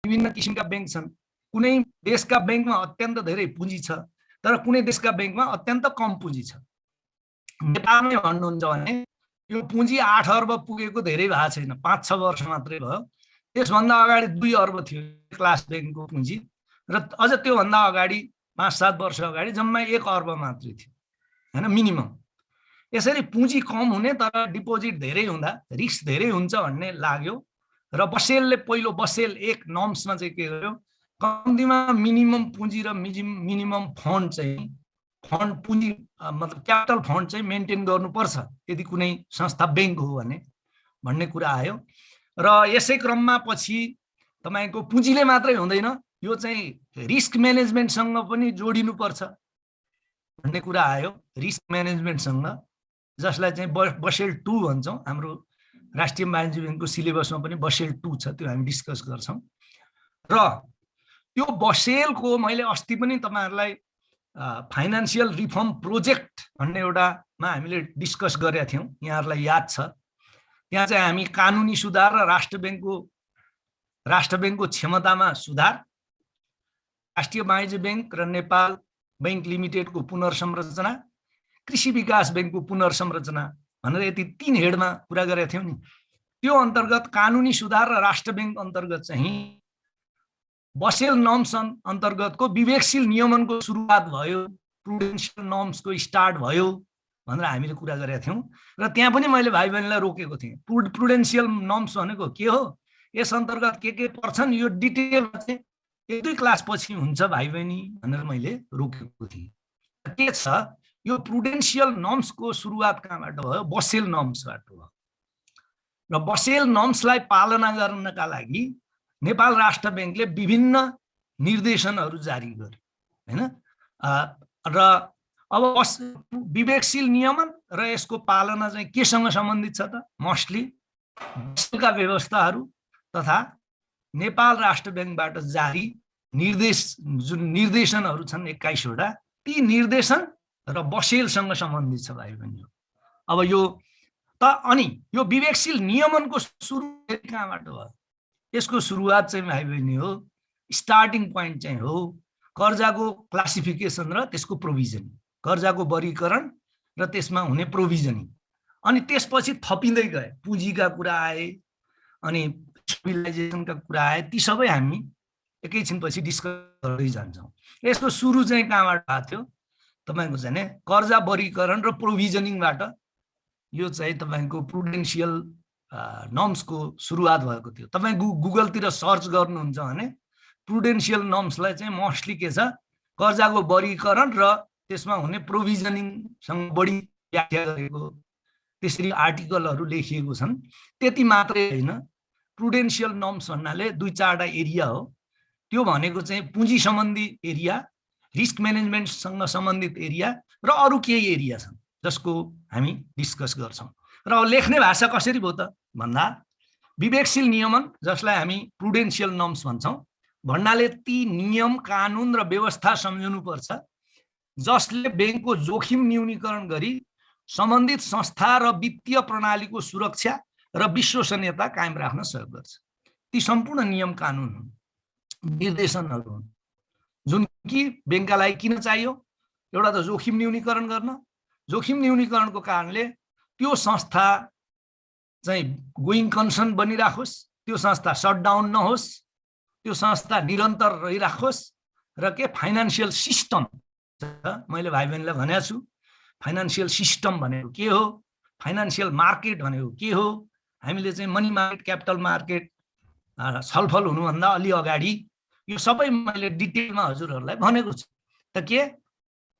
विभिन्न किसिमका बैंक छन्। कुनै देशका बैंकमा अत्यन्त धेरै पुँजी छ, तर कुनै देशका बैंकमा अत्यन्त कम पुँजी छ। नेपालमै भन्नुहुन्छ भने यो पुँजी 8 अर्ब पुगेको धेरै भएको छैन, 5-6 वर्ष मात्रै भयो। त्यसभन्दा अगाडि 2 अर्ब थियो क्लास बैंकको पुँजी, र अझ त्योभन्दा अगाडि 5-7 वर्ष अगाडि जम्मा 1 अर्ब मात्रै थियो हैन, मिनिमम। यसरी पुँजी कम हुने तर डिपोजिट धेरै हुँदा रिस्क धेरै हुन्छ भन्ने लाग्यो, र बसेलले पहिलो बसेल 1 नर्म्समा चाहिँ के गर्यो, कम्तीमा मिनिमम पुँजी र मिनिमम फन्ड चाहिँ फन्ड पुँजी मतलब क्यापिटल फन्ड चाहिँ मेन्टेन गर्नुपर्छ यदि कुनै संस्था बैंक हो भने भन्ने कुरा आयो। र यसै क्रममा पछि तपाईको पुँजीले मात्रै हुँदैन, यो चाहिँ रिस्क म्यानेजमेन्टसँग पनि जोडिनुपर्छ भन्ने कुरा आयो। रिस्क म्यानेजमेन्टसँग, जसलाई चाहिँ बसेल 2 भन्छौँ, हाम्रो राष्ट्रिय वाणिज्य बैंकको सिलेबसमा पनि बसेल 2 छ, त्यो हामी डिस्कस गर्छौँ। र त्यो बसेलको मैले अस्ति पनि तपाईहरुलाई फाइनान्शियल रिफर्म प्रोजेक्ट भन्ने एउटामा हामीले डिस्कस गरेका थियौँ, यहाँहरुलाई याद छ। त्यहाँ चाहिँ हामी कानुनी सुधार र राष्ट्र बैंकको क्षमतामा सुधार, राष्ट्रिय वाणिज्य बैंक र नेपाल बैंक लिमिटेडको पुनर्संरचना, कृषि विकास बैंकको पुनर्संरचना भनेर यति 3 हेडमा कुरा गरेका थियौँ नि। त्यो अन्तर्गत कानुनी सुधार र राष्ट्र बैंक अन्तर्गत चाहिँ बसेल नर्म्स अन्तर्गतको विवेकशील नियमनको सुरुवात भयो, प्रुडेन्शियल नर्म्सको स्टार्ट भयो भनेर हामीले कुरा गरेका थियौँ। र त्यहाँ पनि मैले भाइ बहिनीलाई रोकेको थिएँ, प्रुडेन्शियल नर्म्स भनेको के हो, यस अन्तर्गत के पर्छन्, यो डिटेलमा चाहिँ 1-2 क्लास पछि हुन्छ भाइ बहिनी भनेर मैले रोकेको थिएँ। के छ, यो प्रुडेन्शियल नर्म्सको सुरुवात कहाँबाट भयो, बसेल नर्म्सबाट भयो। र बसेल नर्म्सलाई पालना गर्नका लागि नेपाल राष्ट्र बैंकले विभिन्न निर्देशनहरू जारी गर्यो हैन। र अब विवेकशील नियमन र यसको पालना चाहिँ केसँग सम्बन्धित छ त, मोस्टली बसेलका व्यवस्थाहरू तथा नेपाल राष्ट्र बैंकबाट जारी जुन निर्देशनहरू छन् 21 वटा, ती निर्देशन र बसेलसँग सम्बन्धित छ भाइ बहिनी। अब यो त अनि यो विवेकशील नियमनको सुरु कहाँबाट भयो, यसको सुरुवात चाहिँ भाइ बहिनी हो, स्टार्टिङ पोइन्ट चाहिँ हो कर्जाको क्लासिफिकेसन र त्यसको प्रोभिजनिङ, कर्जाको वर्गीकरण र त्यसमा हुने प्रोभिजनिङ। अनि त्यसपछि थपिँदै गए, पुँजीका कुरा आए, अनि स्टेबिलाइजेसनका कुरा आए, ती सबै हामी एकैछिनपछि डिस्कस गर्दै जान्छौँ। यसको सुरु चाहिँ कहाँबाट भएको थियो, तपाईको चाहिँ कर्जा वर्गीकरण र प्रोभिजनिङबाट यो चाहिँ तपाईको प्रुडेन्शियल नर्म्सको सुरुवात भएको थियो। तपाई गुगलतिर सर्च गर्नुहुन्छ भने प्रुडेन्शियल नर्म्सलाई चाहिँ मोस्टली के छ, कर्जाको वर्गीकरण र त्यसमा हुने प्रोभिजनिङसँग बढी व्याख्या गरेको त्यसरी आर्टिकलहरू लेखिएको छन्। त्यति मात्रै होइन, प्रुडेन्शियल नर्म्स भन्नाले 2-4 एरिया हो। त्यो भनेको चाहिँ पुँजी सम्बन्धी एरिया, रिस्क म्यानेजमेन्टसँग सम्बन्धित एरिया र अरू केही एरिया छन् जसको हामी डिस्कस गर्छौँ। र लेख्ने भाषा कसरी भयो त भन्दा विवेकशील नियमन, जसलाई हामी प्रुडेन्शियल नर्म्स भन्छौँ, भन्नाले ती नियम कानुन र व्यवस्था सम्झिनुपर्छ जसले बैंकको जोखिम न्यूनीकरण गरी सम्बन्धित संस्था र वित्तीय प्रणालीको सुरक्षा र विश्वसनीयता कायम राख्न सहयोग गर्छ। ती सम्पूर्ण नियम कानुन हुन्, निर्देशनहरू हुन्, जुन कि बैंकका लागि किन चाहियो। एउटा त जोखिम न्यूनीकरण गर्न, जोखिम न्यूनीकरणको कारणले त्यो संस्था चाहिँ गोइङ कन्सर्न बनिराखोस्, त्यो संस्था शटडाउन नहोस्, त्यो संस्था निरन्तर रहिराखोस्, र के फाइनान्शियल सिस्टम, मैले भाइ बहिनीलाई भनेको छु, फाइनान्शियल सिस्टम भनेको के हो, फाइनान्शियल मार्केट भनेको के हो। हामीले चाहिँ मनी मार्केट, क्यापिटल मार्केट छलफल हुनुभन्दा अलि अगाडि यो सबै मैले डिटेलमा हजुरहरूलाई भनेको छु। त के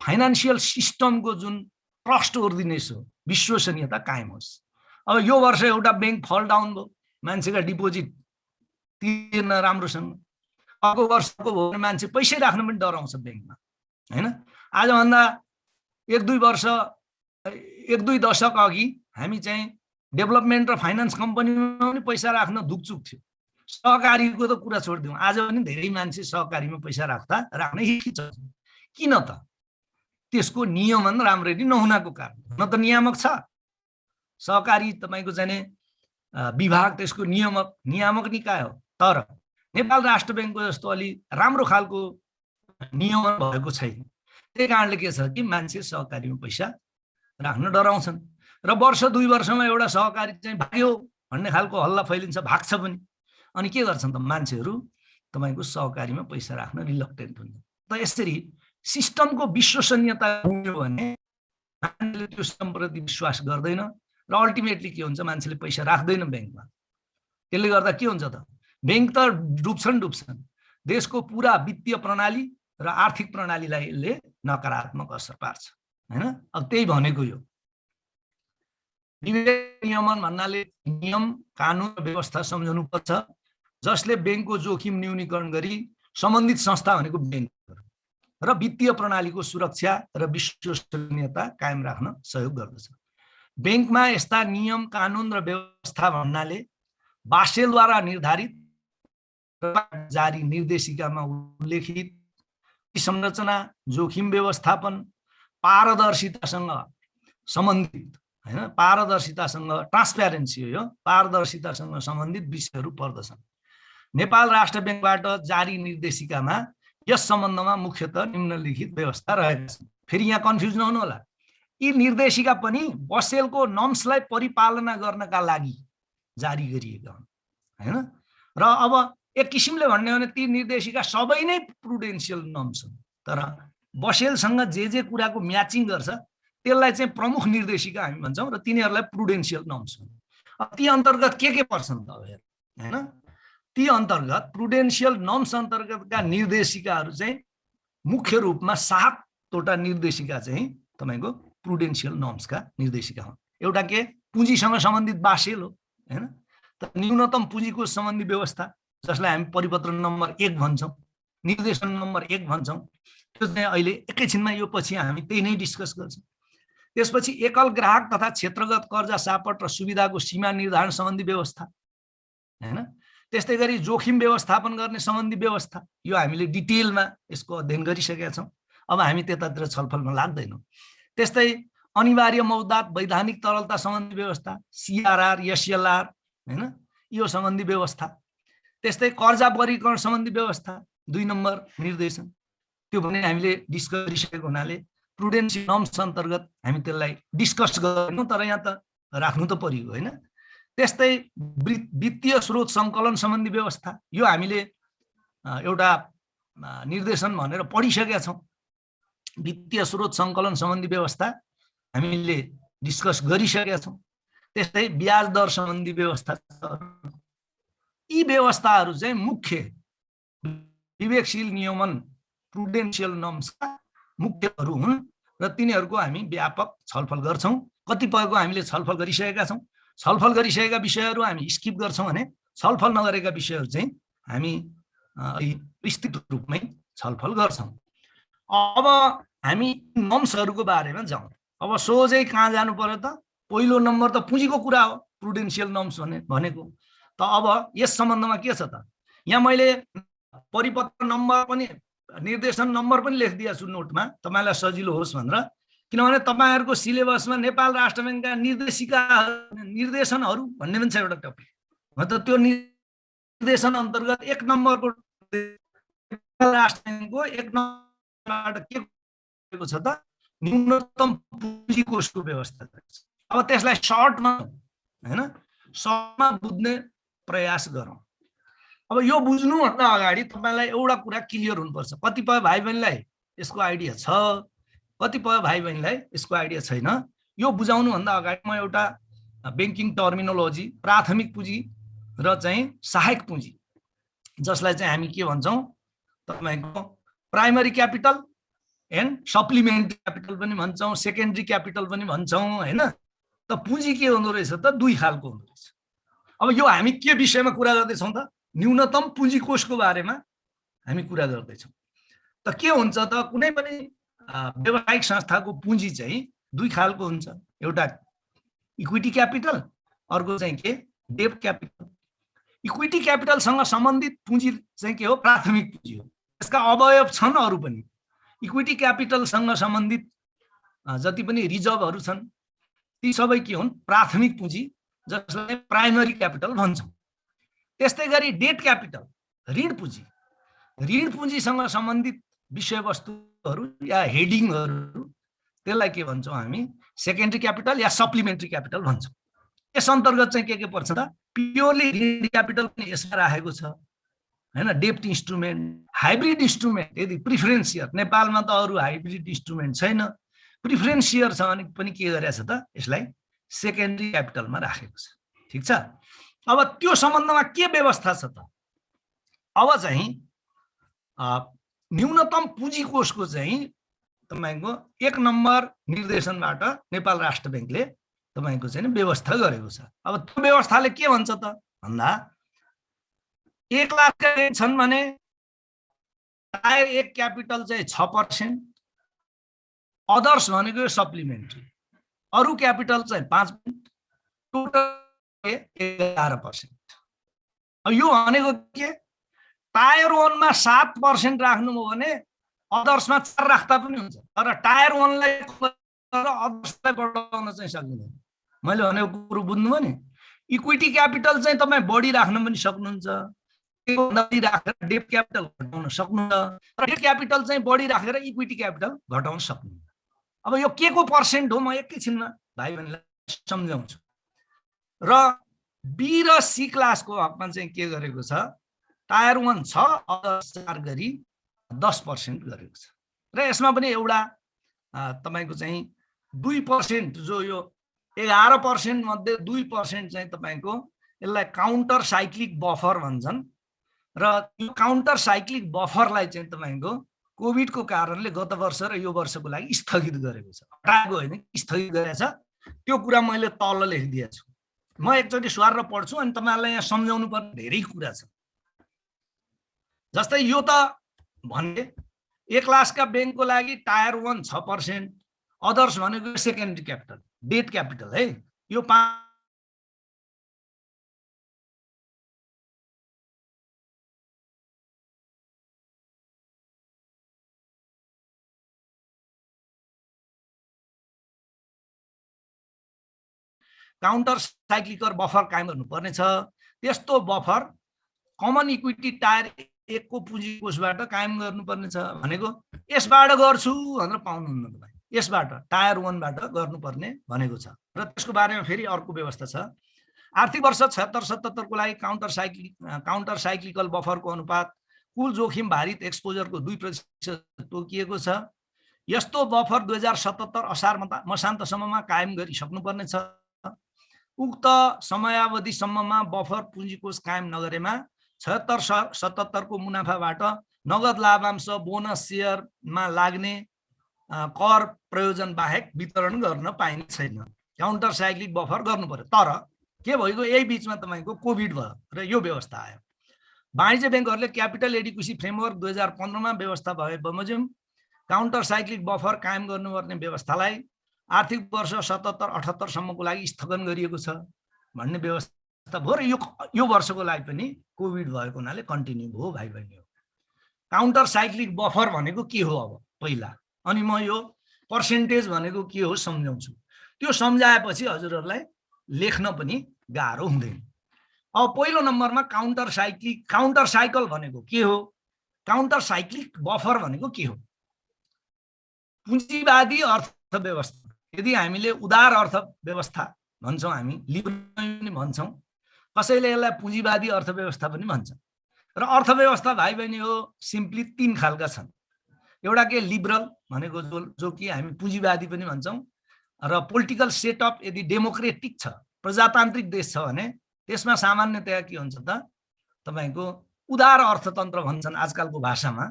फाइनान्शियल सिस्टमको जुन ट्रस्ट वर्दिनेस हो, विश्वसनीयता कायम होस्। अब यो वर्ष एउटा बैंक फल डाउन भयो, मान्छेका डिपोजिट तिर्न राम्रोसँग, अर्को वर्षको भयो भने मान्छे पैसै राख्न पनि डराउँछ बैंकमा हैन। आजभन्दा 1-2 दशक अघि हामी चाहिँ डेभलपमेन्ट र फाइनान्स कम्पनीमा पनि पैसा राख्न धुकचुक थियो। सहकारीको त कुरा छोडिदिउँ, आज पनि धेरै मान्छे सहकारीमा पैसा राख्न हिचकिचाउँछ। किन त? त्यसको नियमन राम्ररी नहुनाको कारण। न त नियामक छ, सहकारी तपाईको चाहिँ विभाग त्यसको नियामक निकाय हो, तर नेपाल राष्ट्र बैंकको जस्तो अलि राम्रो खालको नियमन भएको छैन। त्यही कारणले के छ कि मान्छे सहकारीमा पैसा राख्न डराउँछन् र वर्ष 2 वर्षमा एउटा सहकारी चाहिँ भाग्यो भन्ने खालको हल्ला फैलिन्छ, भाग्छ पनि। अनि के गर्छन् त मान्छेहरू तपाईको सहकारीमा पैसा राख्न रिलक्टेन्ट हुन्छन्। त यसरी सिस्टमको विश्वसनीयता हुँयो भने मान्छेले त्यो सिस्टमप्रति विश्वास गर्दैन र अल्टिमेटली के हुन्छ, मान्छेले पैसा राख्दैन ब्याङ्कमा। त्यसले गर्दा के हुन्छ त, ब्याङ्क त डुब्छन्। देशको पुरा वित्तीय प्रणाली र आर्थिक प्रणालीलाई यसले नकारात्मक असर पार्छ, हैन? अब त्यही भनेको यो विवेक नियमन भन्नाले नियम कानुन र व्यवस्था सम्झनु पर्छ जसले ब्याङ्कको जोखिम न्यूनीकरण गरी सम्बन्धित संस्था भनेको ब्याङ्क र वित्तीय प्रणालीको सुरक्षा र विश्वसनीयता कायम राख्न सहयोग गर्दछ। ब्याङ्कमा यस्ता नियम कानुन र व्यवस्था भन्नाले बासेलद्वारा निर्धारित जारी निर्देशिकामा उल्लेखित संरचना, जोखिम व्यवस्थापन, पारदर्शितासँग सम्बन्धित, हैन, पारदर्शितासँग, ट्रान्सप्यारेन्सी हो यो, पारदर्शितासँग सम्बन्धित विषयहरू पर्दछन्। नेपाल राष्ट्र बैंकबाट जारी निर्देशिकामा यस सम्बन्धमा मुख्यतः निम्नलिखित व्यवस्था रहेका छन्। फेरि यहाँ कन्फ्युज नहुनु होला, यी निर्देशिका पनि बसेलको नर्म्सलाई परिपालना गर्नका लागि जारी गरिएका हुन्, हैन? र अब एक किसिमले भन्ने हो भने ती निर्देशिका सबै नै प्रुडेन्शियल नर्म्स हुन्, तर बसेलसँग जे कुराको म्याचिङ गर्छ त्यसलाई चाहिँ प्रमुख निर्देशिका हामी भन्छौँ र तिनीहरूलाई प्रुडेन्शियल नर्म्स हुन्। अब ती अन्तर्गत के पर्छन् त, हैन? ती अन्तर्गत प्रुडेन्शियल नर्म्स अन्तर्गतका निर्देशिकाहरू चाहिँ मुख्य रूपमा 7वटा निर्देशिका चाहिँ तपाईको प्रुडेन्शियल नर्म्सका निर्देशिका हुन्। एउटा के, पुँजीसँग सम्बन्धित बासेल हो, हैन? त न्यूनतम पुँजीको सम्बन्धी व्यवस्था जसलाई हामी परिपत्र नम्बर 1 भन्छौँ, निर्देशन नम्बर 1 भन्छौँ, त्यो चाहिँ अहिले एकैछिनमा यो पछि हामी त्यही नै डिस्कस गर्छौँ। त्यसपछि एकल ग्राहक तथा क्षेत्रगत कर्जा सापट र सुविधाको सीमा निर्धारण सम्बन्धी व्यवस्था, हैन? त्यस्तै गरी जोखिम व्यवस्थापन गर्ने सम्बन्धी व्यवस्था, यो हामीले डिटेलमा यसको अध्ययन गरिसकेका छौँ, अब हामी त्यतातिर छलफलमा लाग्दैनौँ। त्यस्तै अनिवार्य मौद्दात वैधानिक तरलता सम्बन्धी व्यवस्था, सीआरआर, एसएलआर, हैन, यो सम्बन्धी व्यवस्था। त्यस्तै कर्जा वर्गीकरण सम्बन्धी व्यवस्था 2 नम्बर निर्देशन, त्यो भने हामीले डिस्कस गरिसकेको हुनाले प्रुडेन्शियल नर्म्स अन्तर्गत हामी त्यसलाई डिस्कस गर्दैनौँ, तर यहाँ त राख्नु त पर्यो, हैन? त्यस्तै वित्तीय स्रोत सङ्कलन सम्बन्धी व्यवस्था, यो हामीले एउटा निर्देशन भनेर पढिसकेका छौँ। वित्तीय स्रोत सङ्कलन सम्बन्धी व्यवस्था हामीले डिस्कस गरिसकेका छौँ। त्यस्तै ब्याज दर सम्बन्धी व्यवस्था, यी व्यवस्थाहरू चाहिँ मुख्य विवेकशील नियमन प्रुडेन्शियल नर्म्सका मुख्यहरू हुन् र तिनीहरूको हामी व्यापक छलफल गर्छौँ। कतिपयको हामीले छलफल गरिसकेका छौँ, छलफल गरिसकेका विषयहरू हामी स्किप गर्छौँ भने छलफल नगरेका विषयहरू चाहिँ हामी विस्तृत रूपमै छलफल गर्छौँ। अब हामी नर्म्सहरूको बारेमा जाउँ। अब सोझै कहाँ जानु पर्यो त, पहिलो नम्बर त पुँजीको कुरा हो, प्रुडेन्शियल नर्म्स भनेको। त अब यस सम्बन्धमा के छ त, यहाँ मैले परिपत्र नम्बर पनि निर्देशन नम्बर पनि लेखिदिएको छु नोटमा, तपाईँलाई सजिलो होस् भनेर, किनभने तपाईँहरूको सिलेबसमा नेपाल राष्ट्र बैंकका निर्देशनहरू भन्ने पनि छ एउटा टपिक, मतलब त्यो निर्देशन अन्तर्गत 1 नम्बरको राष्ट्र बैंकको 1 नम्बरबाट के छ त, न्यूनतम पुँजी कोषको व्यवस्था। अब त्यसलाई सर्टमा, हैन, सर्टमा बुझ्ने प्रयास गरौँ। अब यो बुझ्नुभन्दा अगाडि तपाईँलाई एउटा कुरा क्लियर हुनुपर्छ। कतिपय भाइ बहिनीलाई यसको आइडिया छ, कतिपय भाइ बहिनीलाई यसको आइडिया छैन। यो बुझाउनुभन्दा अगाडि म एउटा ब्याङ्किङ टर्मिनोलोजी, प्राथमिक पुँजी र चाहिँ सहायक पुँजी, जसलाई चाहिँ हामी के भन्छौँ तपाईँको primary capital and supplementary capital पनि भन्छौँ, सेकेन्ड्री क्यापिटल पनि भन्छौँ, हैन? त पुँजी के हुँदो रहेछ त, 2 खालको हुँदो रहेछ। अब यो हामी के विषयमा कुरा गर्दैछौँ त, न्यूनतम पुँजी कोषको बारेमा हामी कुरा गर्दैछौँ। त के हुन्छ त, कुनै पनि व्यावसायिक संस्थाको पुँजी चाहिँ 2 खालको हुन्छ, एउटा इक्विटी क्यापिटल, अर्को चाहिँ के, डेब्ट क्यापिटल। इक्विटी क्यापिटलसँग सम्बन्धित पुँजी चाहिँ के हो, प्राथमिक पुँजी हो। यसका अवयव छन् अरू पनि। इक्विटी क्यापिटलसँग सम्बन्धित जति पनि रिजर्भहरू छन् ती सबै के हुन्, प्राथमिक पुँजी, जसलाई प्राइमरी क्यापिटल भन्छौँ। त्यस्तै गरी डेट क्यापिटल ऋण पुँजीसँग सम्बन्धित विषयवस्तुहरू या हेडिङहरू, त्यसलाई के भन्छौँ हामी? सेकेन्डरी क्यापिटल या सप्लिमेन्ट्री क्यापिटल भन्छौँ। यस अन्तर्गत चाहिँ के पर्छ त? प्योरली ऋण क्यापिटल पनि यसमा राखेको छ हैन। डेप्ट इन्स्ट्रुमेन्ट, हाइब्रिड इन्स्ट्रुमेन्ट, यदि प्रिफरेन्स सेयर, नेपालमा त अरू हाइब्रिड इन्स्ट्रुमेन्ट छैन, प्रिफरेन्स सेयर छ भने पनि के गरेछ त? यसलाई सेकेन्डरी क्यापिटलमा राखेको छ। ठिक छ। अब त्यो सम्बन्धमा के व्यवस्था छ त? अब चाहिँ न्यूनतम पुँजी कोषको चाहिँ तपाईको 1 नम्बर निर्देशनबाट नेपाल राष्ट्र बैंकले तपाईको चाहिँ व्यवस्था गरेको छ। अब त्यो व्यवस्थाले के भन्छ त भन्दा 1 लाख छन् भने टायर 1 क्यापिटल चाहिँ 6%, अदर्स भनेको सप्लिमेन्ट्री, अरु क्यापिटल चाहिँ 5%, टोटल 11%। यो भनेको के? टायर 1 मा 7% राख्नुभयो भने अदर्समा 4 राख्दा पनि हुन्छ, तर टायर 1 लाई अदर्सलाई बढाउन चाहिँ सकिँदैन। मैले भनेको कुरो बुझ्नुभयो नि? इक्विटी क्यापिटल चाहिँ तपाई बढी राख्न पनि सक्नुहुन्छ, बढी राखेर डेट क्यापिटल घटाउन सक्नुहुन्छ, तर डेट क्यापिटल चाहिँ बढी राखेर इक्विटी क्यापिटल घटाउन सक्नुहुन्छ। अब यो के को पर्सेन्ट हो म एकैछिनमा भाइ बहिनीलाई सम्झाउँछु। र बी र सी क्लासको हकमा चाहिँ के गरेको छ? टायर 1 छ, अदर्स 4 गरी 10% गरेको छ। र यसमा पनि एउटा तपाईको चाहिँ 2% जो यो 11% मध्ये 2% चाहिँ तपाईको यसलाई काउन्टर साइक्लिक बफर भन्छन्। र यो काउन्टर साइक्लिक बफरलाई चाहिँ तपाईको कोभिड को कारणले गत वर्ष र यो वर्षको लागि स्थगित गरेको छ। हटाएको हैन, स्थगित गरेछ। त्यो कुरा मैले तल लेखिदिएको छु। म एकचोटी स्वार पढ्छु अनि तपाईहरुलाई यहाँ सम्झाउनु पर्ने धेरै कुरा छ। जस्तै यो त भने 1 लाखका बैंकको लागि टायर 1 6%, अदर्स भनेको सेकेन्डरी क्यापिटल, डेट क्यापिटल है। यो काउन्टर साइक्लिकल बफर कायम गर्नुपर्ने छ। त्यस्तो बफर कमन इक्विटी टायर 1 को पुँजी कोषबाट कायम गर्नुपर्ने छ भनेको यसबाट गर्छु भनेर पाउनुहुन्न तपाईँ, यसबाट टायर 1 बाट गर्नुपर्ने भनेको छ। र त्यसको बारेमा फेरि अर्को व्यवस्था छ। आर्थिक वर्ष 76-77 को लागि काउन्टर साइक्लिकल बफरको अनुपात कुल जोखिम भारित एक्सपोजरको 2% तोकिएको छ। यस्तो बफर 2077 असार मसान्तसम्ममा कायम गरिसक्नुपर्ने छ। उक्त समयावधिसम्ममा बफर पुँजी कोष कायम नगरेमा 76-77 को मुनाफाबाट नगद लाभांश, बोनस, शेयरमा लाग्ने कर प्रयोजन बाहेक वितरण गर्न पाइने छैन। काउन्टर साइक्लिक बफर गर्नु पर्यो। तर के भएको? यही बीचमा तपाईको कोभिड भयो र यो व्यवस्था आयो। वाणिज्य बैंकहरूले क्यापिटल एडिक्वेसी फ्रेमवर्क 2015 मा व्यवस्था भए बमोजिम काउन्टर साइक्लिक बफर कायम गर्नुपर्ने व्यवस्थालाई आर्थिक वर्ष 77-78 सम्मको लागि स्थगन गरिएको छ भन्ने व्यवस्था भयो। र यो वर्षको लागि पनि कोभिड भएको हुनाले कन्टिन्यू भयो भाइ बहिनी। काउन्टर साइक्लिक बफर भनेको के हो अब पहिला, अनि म यो पर्सेन्टेज भनेको के हो सम्झाउँछु। त्यो सम्झाएपछि हजुरहरूलाई लेख्न पनि गाह्रो हुँदैन। अब पहिलो नम्बरमा काउन्टर साइकल भनेको के हो? काउन्टर साइक्लिक बफर भनेको के हो? पुँजीवादी अर्थव्यवस्था, यदि हामीले उदार अर्थव्यवस्था भन्छौँ, हामी लिबरल पनि भन्छौँ, कसैले यसलाई पुँजीवादी अर्थव्यवस्था पनि भन्छ। र अर्थव्यवस्था भाइ बहिनी हो सिम्पली 3 खालका छन्। एउटा के लिबरल भनेको जो कि हामी पुँजीवादी पनि भन्छौँ, र पोलिटिकल सेटअप यदि डेमोक्रेटिक छ, प्रजातान्त्रिक देश छ भने त्यसमा सामान्यतया के हुन्छ त तपाईको उदार अर्थतन्त्र भन्छन् आजकलको भाषामा।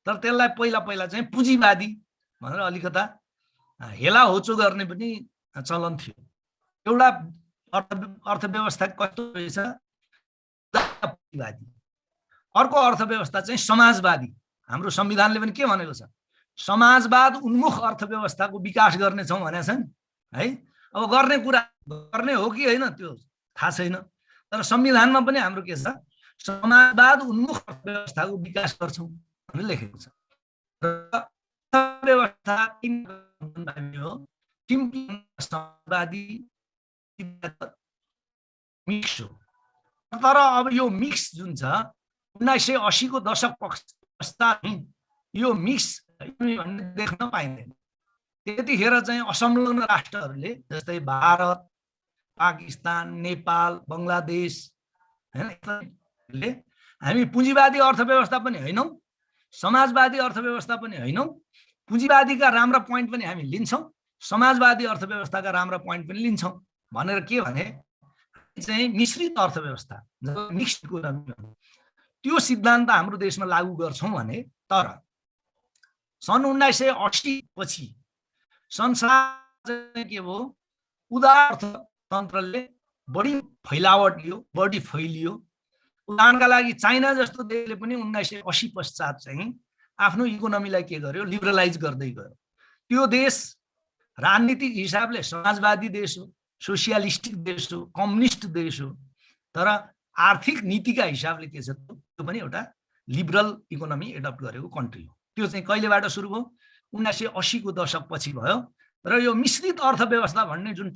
तर त्यसलाई पहिला चाहिँ पुँजीवादी भनेर अलिकता हेला होचो गर्ने पनि चलन थियो। एउटा अर्थव्यवस्था कस्तो रहेछ? पुँजीवादी। अर्को अर्थव्यवस्था चाहिँ समाजवादी। हाम्रो संविधानले पनि के भनेको छ? समाजवाद उन्मुख अर्थव्यवस्थाको विकास गर्ने छौं भनेको छ नि है। अब गर्ने कुरा गर्ने हो कि हैन त्यो थाहा छैन, तर संविधानमा पनि हाम्रो के छ? समाजवाद उन्मुख अर्थव्यवस्थाको विकास गर्छौं भनेर लेखेको छ। र अर्थव्यवस्था 3 हो, समाजवादी मिक्स हो। तर अब यो मिक्स जुन छ 1980 को दशक पश्चात यो मिक्स भन्ने देख्न पाइँदैन। त्यतिखेर चाहिँ असंलग्न राष्ट्रहरूले जस्तै भारत, पाकिस्तान, नेपाल, बङ्गलादेश हैन हामी पुँजीवादी अर्थव्यवस्था पनि हैनौं, समाजवादी अर्थव्यवस्था पनि हैनौं। पुँजीवादीका राम्रा पोइन्ट पनि हामी लिन्छौं, समाजवादी अर्थव्यवस्थाका राम्रा पोइन्ट पनि लिन्छौं भनेर के भने चाहिँ मिश्रित अर्थव्यवस्था, मिक्स्ड इकोनोमी, त्यो सिद्धान्त हाम्रो देशमा लागू गर्छौं भने, तर सन् 1980 पछि संसार चाहिँ के भयो, उदार अर्थतन्त्रले बढी फैलावट लियो, बढी फैलियो। उदाहरणका लागि चाइना जस्तो देशले पनि 1980 पश्चात चाहिँ आफ्नो इकोनोमीलाई के गर्यो, लिबरलाइज गर्दै गयो। त्यो देश राजनीतिक हिसाबले समाजवादी देश हो, सोसियलिस्टिक देश हो, कम्युनिस्ट देश हो, तर आर्थिक नीतिका हिसाबले के छ, त्यो पनि एउटा लिबरल इकोनोमी एडप्ट गरेको कन्ट्री हो। त्यो चाहिँ कहिलेबाट सुरु भयो? 1980 को दशक पछि भयो। र यो मिश्रित अर्थव्यवस्था भन्ने जुन